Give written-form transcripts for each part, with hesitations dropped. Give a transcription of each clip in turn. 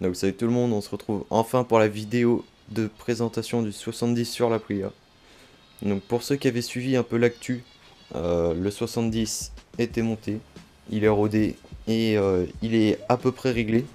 Donc salut tout le monde, on se retrouve enfin pour la vidéo de présentation du 70 sur l'Aprilia. Donc pour ceux qui avaient suivi un peu l'actu, le 70 était monté, il est rodé et il est à peu près réglé.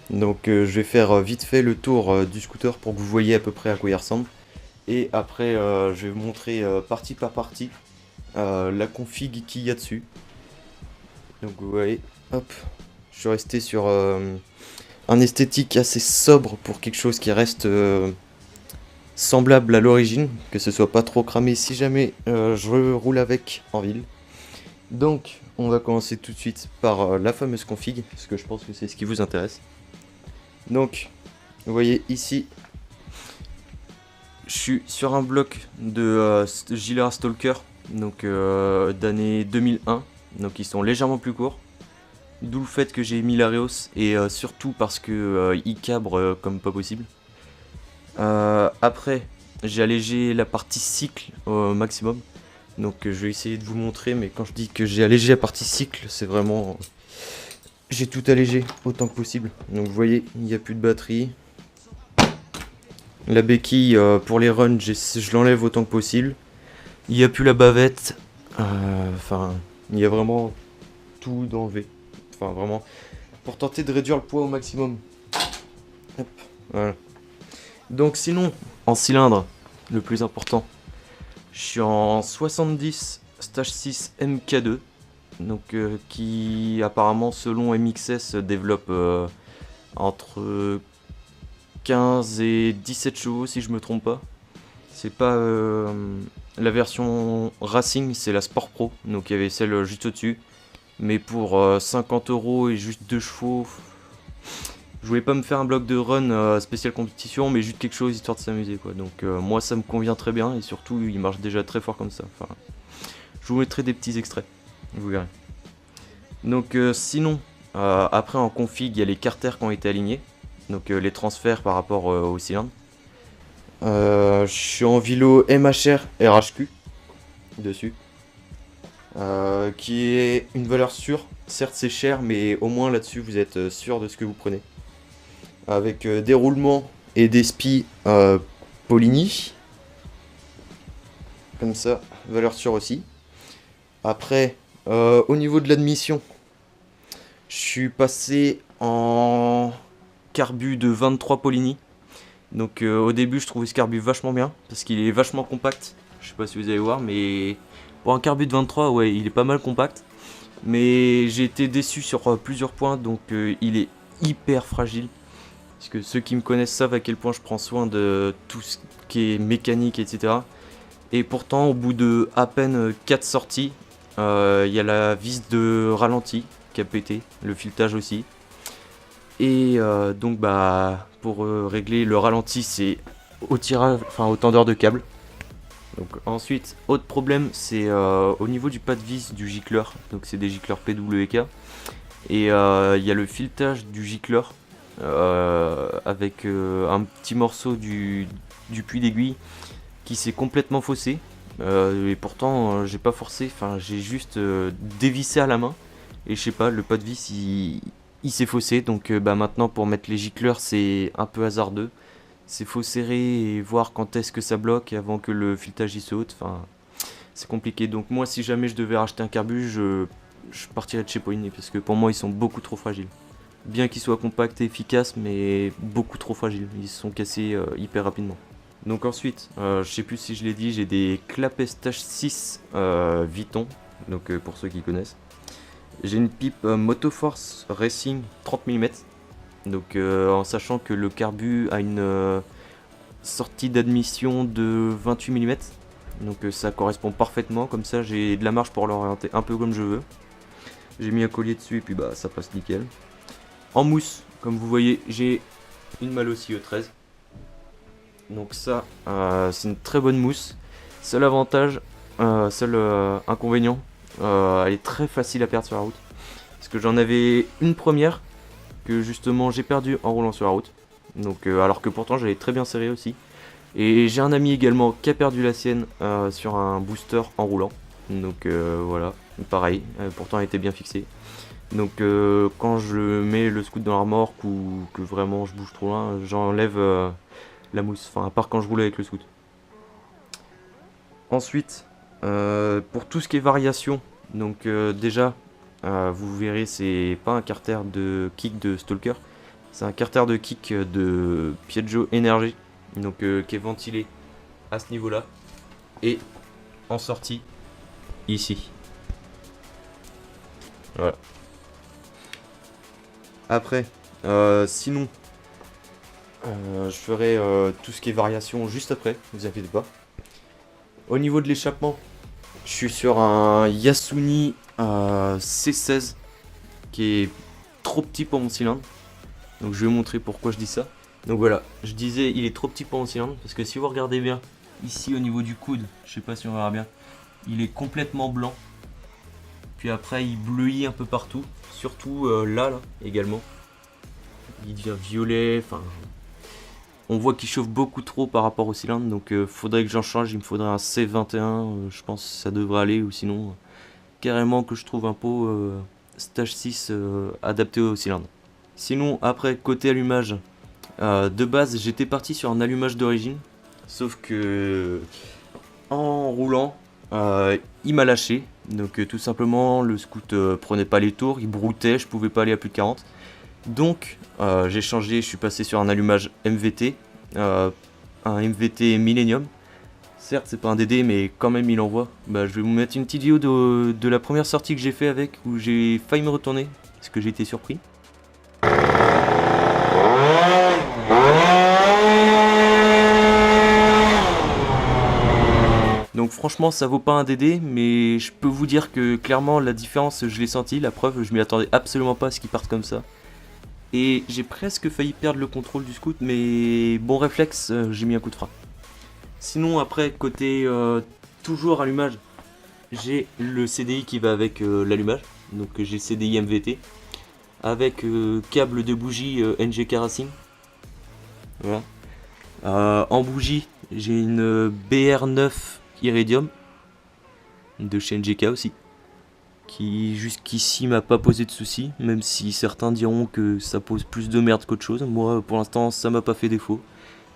Donc je vais faire vite fait le tour du scooter pour que vous voyez à peu près à quoi il ressemble. Et après je vais vous montrer partie par partie la config qu'il y a dessus. Donc vous voyez, hop, je suis resté sur un esthétique assez sobre pour quelque chose qui reste semblable à l'origine, que ce soit pas trop cramé si jamais je roule avec en ville. Donc on va commencer tout de suite par la fameuse config, parce que je pense que c'est ce qui vous intéresse. Donc vous voyez ici, je suis sur un bloc de Gilera Stalker, donc d'année 2001, donc ils sont légèrement plus courts. D'où le fait que j'ai mis l'Areos et surtout parce que il cabre comme pas possible. Après, j'ai allégé la partie cycle au maximum. Donc je vais essayer de vous montrer, mais quand je dis que j'ai allégé la partie cycle, c'est vraiment... J'ai tout allégé autant que possible. Donc vous voyez, il n'y a plus de batterie. La béquille pour les runs, je l'enlève autant que possible. Il n'y a plus la bavette. Enfin, il y a vraiment tout d'enlevé. Enfin, vraiment, pour tenter de réduire le poids au maximum. Hop, voilà. Donc sinon, en cylindre, le plus important, je suis en 70 Stage 6 MK2, donc qui apparemment selon MXS développe entre 15 et 17 chevaux si je me trompe pas. C'est pas la version Racing, c'est la Sport Pro, donc il y avait celle juste au-dessus. Mais pour 50 € et juste 2 chevaux, je voulais pas me faire un bloc de run spécial compétition, mais juste quelque chose histoire de s'amuser quoi. Donc moi ça me convient très bien et surtout il marche déjà très fort comme ça. Enfin, je vous mettrai des petits extraits, vous verrez. Donc sinon, après en config il y a les carters qui ont été alignés, donc les transferts par rapport au cylindre. Je suis en vélo MHR RHQ dessus. Qui est une valeur sûre. Certes c'est cher, mais au moins là-dessus vous êtes sûr de ce que vous prenez. Avec des roulements et des spies Polini. Comme ça, valeur sûre aussi. Après, au niveau de l'admission, je suis passé en carbu de 23 Polini. Donc au début je trouvais ce carbu vachement bien, parce qu'il est vachement compact. Je sais pas si vous allez voir, mais pour un carbu de 23, ouais, il est pas mal compact. Mais j'ai été déçu sur plusieurs points, donc il est hyper fragile. Parce que ceux qui me connaissent savent à quel point je prends soin de tout ce qui est mécanique, etc. Et pourtant, au bout de à peine 4 sorties, il y a la vis de ralenti qui a pété, le filetage aussi. Et donc, bah, pour régler le ralenti, c'est au tirage, enfin au tendeur de câble. Donc ensuite, autre problème, c'est au niveau du pas de vis du gicleur. Donc c'est des gicleurs PWK. Et il y a le filetage du gicleur avec un petit morceau du puits d'aiguille qui s'est complètement faussé. Et pourtant, j'ai pas forcé, enfin j'ai juste dévissé à la main. Et je sais pas, le pas de vis il s'est faussé. Donc bah, maintenant, pour mettre les gicleurs, c'est un peu hasardeux. C'est faut serrer et voir quand est-ce que ça bloque avant que le filetage y saute. Enfin, c'est compliqué. Donc moi, si jamais je devais racheter un carbu, je partirais de chez Polini parce que pour moi, ils sont beaucoup trop fragiles. Bien qu'ils soient compacts et efficaces, mais beaucoup trop fragiles. Ils se sont cassés hyper rapidement. Donc ensuite, je sais plus si je l'ai dit, j'ai des Clapet Stage 6 Viton. Donc pour ceux qui connaissent. J'ai une pipe Motoforce Racing 30 mm. Donc en sachant que le carbu a une sortie d'admission de 28 mm. Donc ça correspond parfaitement, comme ça j'ai de la marge pour l'orienter un peu comme je veux. J'ai mis un collier dessus et puis bah ça passe nickel. En mousse, comme vous voyez, j'ai une Malossi E13. Donc ça, c'est une très bonne mousse. Seul avantage, seul inconvénient, elle est très facile à perdre sur la route. Parce que j'en avais une première que justement j'ai perdu en roulant sur la route. Donc alors que pourtant j'avais très bien serré aussi. Et j'ai un ami également qui a perdu la sienne sur un booster en roulant. Donc voilà, pareil, pourtant elle était bien fixée. Donc quand je mets le scoot dans la remorque ou que vraiment je bouge trop loin, j'enlève la mousse. Enfin, à part quand je roule avec le scoot. Ensuite, pour tout ce qui est variation, donc déjà, vous verrez, c'est pas un carter de kick de Stalker, c'est un carter de kick de Piaggio Energy, donc qui est ventilé à ce niveau-là et en sortie ici. Voilà. Après, sinon, je ferai tout ce qui est variation juste après, vous inquiétez pas. Au niveau de l'échappement, je suis sur un Yasuni C16 qui est trop petit pour mon cylindre. Donc je vais vous montrer pourquoi je dis ça. Donc voilà, je disais il est trop petit pour mon cylindre parce que si vous regardez bien, ici au niveau du coude, je sais pas si on verra bien, il est complètement blanc. Puis après il bleuit un peu partout, surtout là également. Il devient violet, enfin on voit qu'il chauffe beaucoup trop par rapport au cylindre, donc faudrait que j'en change, il me faudrait un C21, je pense que ça devrait aller, ou sinon carrément que je trouve un pot stage 6 adapté au cylindre. Sinon après côté allumage, de base j'étais parti sur un allumage d'origine, sauf que en roulant il m'a lâché, donc tout simplement le scoot prenait pas les tours, il broutait, je pouvais pas aller à plus de 40. Donc j'ai changé, je suis passé sur un allumage MVT, un MVT Millennium. Certes c'est pas un DD mais quand même il envoie. Bah, je vais vous mettre une petite vidéo de la première sortie que j'ai fait avec, où j'ai failli me retourner, parce que j'ai été surpris. Donc franchement ça vaut pas un DD, mais je peux vous dire que clairement la différence je l'ai senti, la preuve je m'y attendais absolument pas à ce qu'il parte comme ça. Et j'ai presque failli perdre le contrôle du scoot, mais bon réflexe, j'ai mis un coup de frein. Sinon après, côté toujours allumage, j'ai le CDI qui va avec l'allumage. Donc j'ai le CDI MVT, avec câble de bougie NGK Racing. Voilà. En bougie, j'ai une BR9 Iridium, de chez NGK aussi, qui jusqu'ici m'a pas posé de soucis, même si certains diront que ça pose plus de merde qu'autre chose. Moi pour l'instant ça m'a pas fait défaut,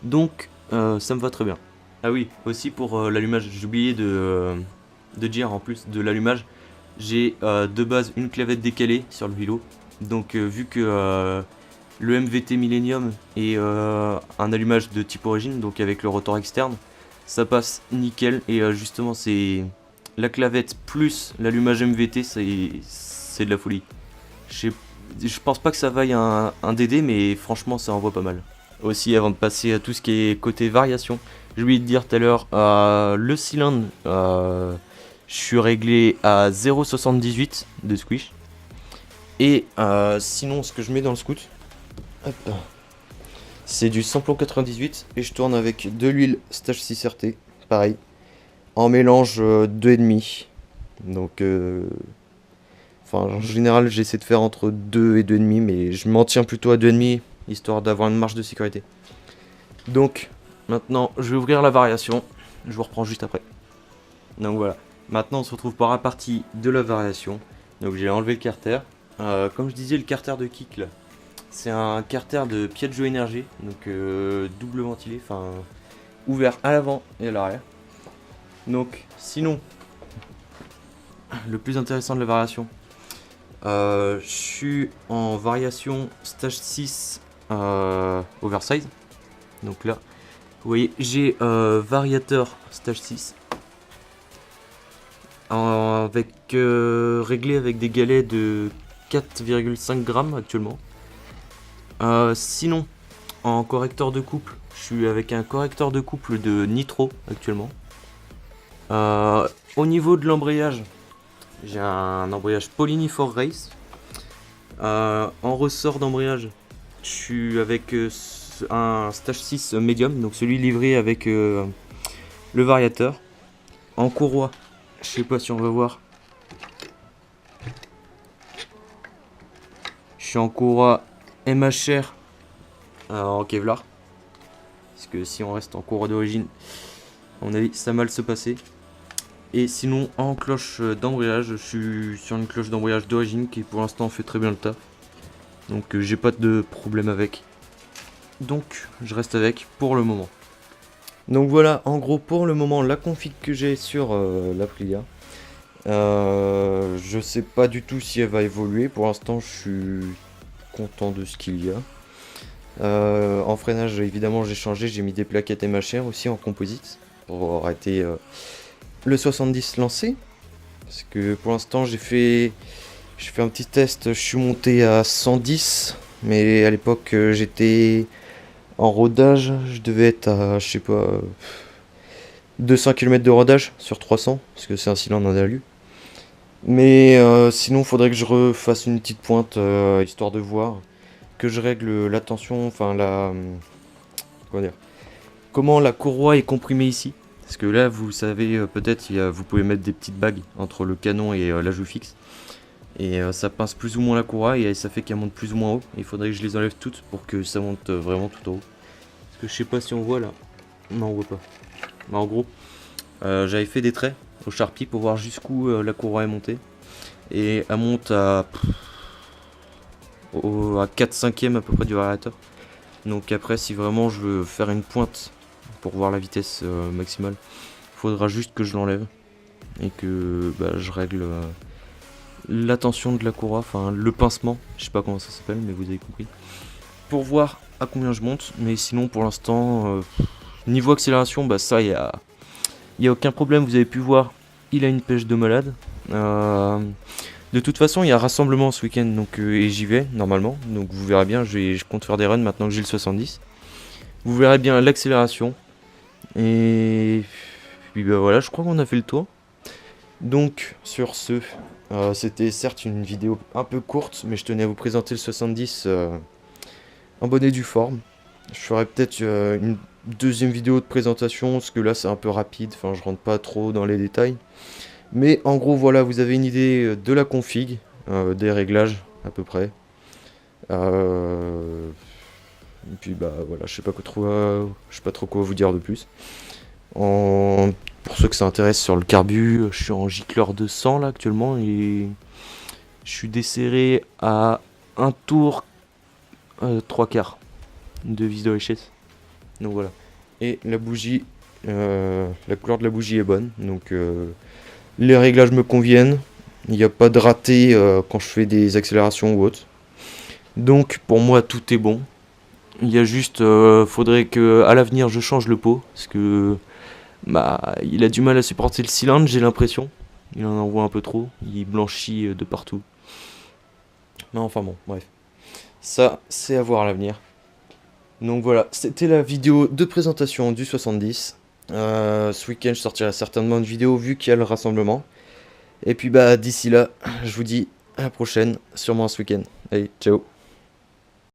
donc ça me va très bien. Ah oui, aussi pour l'allumage, j'ai oublié de dire en plus de l'allumage, j'ai de base une clavette décalée sur le vélo, donc vu que le MVT Millennium est un allumage de type origine, donc avec le rotor externe, ça passe nickel, et justement c'est la clavette plus l'allumage MVT, c'est de la folie. Je pense pas que ça vaille un DD, mais franchement ça envoie pas mal. Aussi, avant de passer à tout ce qui est côté variation, j'ai oublié de dire tout à l'heure, le cylindre, je suis réglé à 0,78 de squish. Et sinon, ce que je mets dans le scoot, hop, c'est du samplon 98, et je tourne avec de l'huile stage 6 RT, pareil, en mélange 2,5. Donc, en général, j'essaie de faire entre 2 et 2,5, mais je m'en tiens plutôt à 2,5, histoire d'avoir une marge de sécurité. Donc, maintenant, je vais ouvrir la variation, je vous reprends juste après. Donc voilà, maintenant on se retrouve par la partie de la variation. Donc j'ai enlevé le carter. Comme je disais, le carter de kick là, c'est un carter de Piaggio Energy, donc double ventilé, enfin ouvert à l'avant et à l'arrière. Donc sinon, le plus intéressant de la variation, je suis en variation stage 6 oversize. Donc là, vous voyez, j'ai variateur stage 6 avec réglé avec des galets de 4,5 grammes actuellement. Sinon, en correcteur de couple, je suis avec un correcteur de couple de Nitro actuellement. Au niveau de l'embrayage, j'ai un embrayage Polini for Race. En ressort d'embrayage, je suis avec un stage 6 médium, donc celui livré avec le variateur. En courroie, je sais pas si on va voir, je suis en courroie MHR en Kevlar, parce que si on reste en courroie d'origine, à mon avis ça va mal se passer. Et sinon, en cloche d'embrayage, je suis sur une cloche d'embrayage d'origine qui pour l'instant fait très bien le taf. Donc j'ai pas de problème avec. Donc je reste avec pour le moment. Donc voilà, en gros pour le moment la config que j'ai sur l'Aprilia. Je sais pas du tout si elle va évoluer. Pour l'instant je suis content de ce qu'il y a. En freinage évidemment j'ai changé, j'ai mis des plaquettes MHR aussi en composite pour arrêter le 70 lancé. Parce que pour l'instant j'ai fait un petit test, je suis monté à 110, mais à l'époque j'étais en rodage, je devais être à je sais pas 200 km de rodage sur 300, parce que c'est un cylindre en alu. Mais sinon faudrait que je refasse une petite pointe histoire de voir, que je règle la tension, enfin comment dire, comment la courroie est comprimée ici. Parce que là, vous savez, peut-être, vous pouvez mettre des petites bagues entre le canon et la joue fixe. Et ça pince plus ou moins la courroie et ça fait qu'elle monte plus ou moins haut. Il faudrait que je les enlève toutes pour que ça monte vraiment tout en haut. Parce que je sais pas si on voit là. Non, on voit pas. Mais en gros, j'avais fait des traits au Sharpie pour voir jusqu'où la courroie est montée. Et elle monte à 4/5 à peu près du variateur. Donc après, si vraiment je veux faire une pointe pour voir la vitesse maximale, il faudra juste que je l'enlève et que je règle la tension de la courroie, enfin le pincement, je sais pas comment ça s'appelle, mais vous avez compris, pour voir à combien je monte. Mais sinon pour l'instant, niveau accélération, ça y a aucun problème, vous avez pu voir, il a une pêche de malade. De toute façon, il y a un rassemblement ce week-end, donc et j'y vais normalement, donc vous verrez bien, je compte faire des runs maintenant que j'ai le 70. Vous verrez bien l'accélération. Et puis voilà, je crois qu'on a fait le tour. Donc sur ce, c'était certes une vidéo un peu courte, mais je tenais à vous présenter le 70 en bonne et due forme. Je ferai peut-être une deuxième vidéo de présentation, parce que là c'est un peu rapide, enfin je rentre pas trop dans les détails. Mais en gros voilà, vous avez une idée de la config, des réglages à peu près. Et puis voilà, je sais pas trop quoi vous dire de plus. Pour ceux que ça intéresse sur le carbu, je suis en gicleur 200 là actuellement et je suis desserré à un tour 3 quarts de vis de richesse. Donc voilà. Et la bougie, la couleur de la bougie est bonne. Donc les réglages me conviennent. Il n'y a pas de raté quand je fais des accélérations ou autre. Donc pour moi tout est bon. Il y a juste, faudrait que à l'avenir je change le pot parce que il a du mal à supporter le cylindre, j'ai l'impression. Il en envoie un peu trop, il blanchit de partout. Non, enfin bon, bref. Ça, c'est à voir à l'avenir. Donc voilà, c'était la vidéo de présentation du 70. Ce week-end, je sortirai certainement une vidéo vu qu'il y a le rassemblement. Et puis d'ici là, je vous dis à la prochaine, sûrement ce week-end. Allez, ciao.